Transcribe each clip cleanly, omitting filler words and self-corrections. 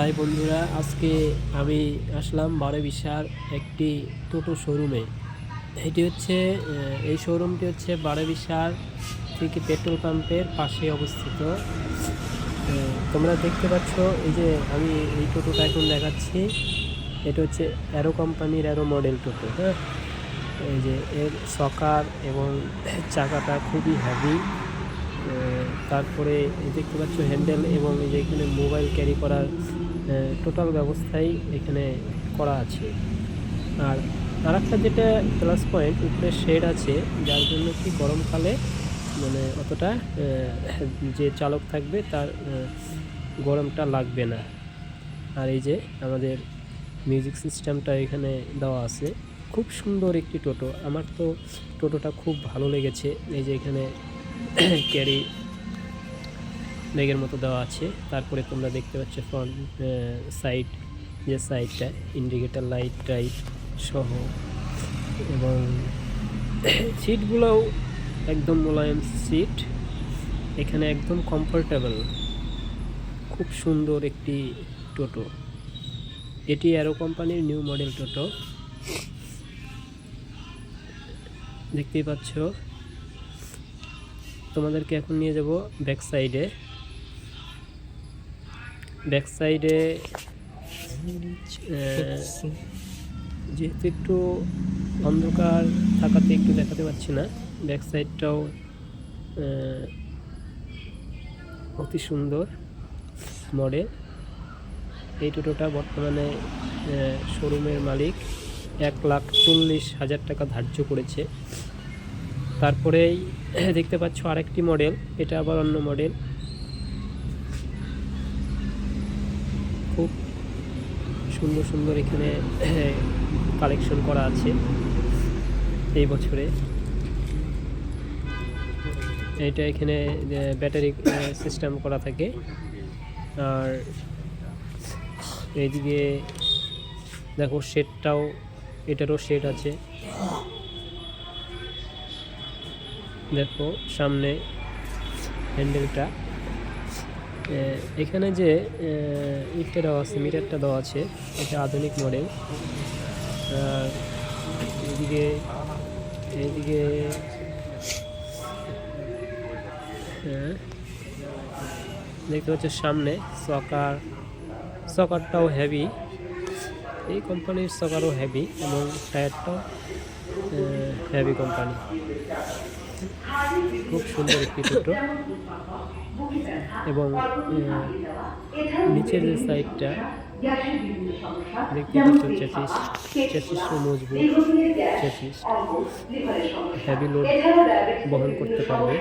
High বন্ধুরা, আজকে আমি আসলাম বারোবিশার একটি টোটো শোরুমে। এটি হচ্ছে এই শোরুমটি হচ্ছে বারোবিশার থেকে পেট্রোল পাম্পের পাশে অবস্থিত। তোমরা দেখতে পাচ্ছ, এই যে আমি এই টোটোটা এখন দেখাচ্ছি, এটা হচ্ছে অ্যারো কোম্পানির অ্যারো মডেল টোটো। হ্যাঁ, এই যে এর সকার এবং চাকাটা খুবই হেভি। তারপরে দেখতে পাচ্ছ হ্যান্ডেল এবং এই যে এখানে মোবাইল ক্যারি করার টোটাল ব্যবস্থাই এখানে করা আছে। আর আরেকটা যেটা প্লাস পয়েন্ট, উপরে শেড আছে, যার জন্য কি গরমকালে মানে অতটা যে চালক থাকবে তার গরমটা লাগবে না। আর এই যে আমাদের মিউজিক সিস্টেমটা এখানে দেওয়া আছে। খুব সুন্দর একটি টোটো, আমার তো টোটোটা খুব ভালো লেগেছে। এই যে এখানে ক্যারি ব্যাগের মতো দেওয়া আছে। তারপরে তোমরা দেখতে পাচ্ছ ফ্রন্ট সাইড, যে সাইডটা ইন্ডিকেটার লাইট টাইট সহ, এবং সিটগুলোও একদম মোলায়েম সিট, এখানে একদম কমফোর্টেবল। খুব সুন্দর একটি টোটো। এটি অ্যারো কোম্পানির নিউ মডেল টোটো, দেখতেই পাচ্ছ। তোমাদেরকে এখন নিয়ে যাব ব্যাক সাইডে। যেহেতু একটু অন্ধকার থাকাতে একটু দেখাতে পাচ্ছি না, ব্যাক সাইডটাও অতি সুন্দর মডেল। এই টোটোটা বর্তমানে শোরুমের মালিক 1,40,000 টাকা ধার্য করেছে। তারপরেই দেখতে পাচ্ছ আরেকটি মডেল, এটা আবার অন্য মডেল। খুব সুন্দর সুন্দর এখানে কালেকশন করা আছে এই বছরে। এটা এখানে ব্যাটারি সিস্টেম করা থাকে। আর এইদিকে দেখো শেডটাও, এটারও শেড আছে। দেখো সামনে হ্যান্ডেলটা, এখানে যে ইটটা দেওয়া আছে, মিটারটা দেওয়া আছে, এটা আধুনিক মডেল। আর এইদিকে দেখতে পাচ্ছ সামনে সকারটাও হেভি, এই কোম্পানির সকারও হেভি এবং টায়ারটাও হেভি কোম্পানি। খুব সুন্দর একটি টোটো। এবং নিচের যে সাইডটা দেখতে পাচ্ছ, চেসিসও মজবুত, চেসিস হেভি লোড বহন করতে পারবে।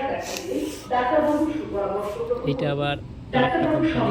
এটা আবার আরেকটা কোম্পানি।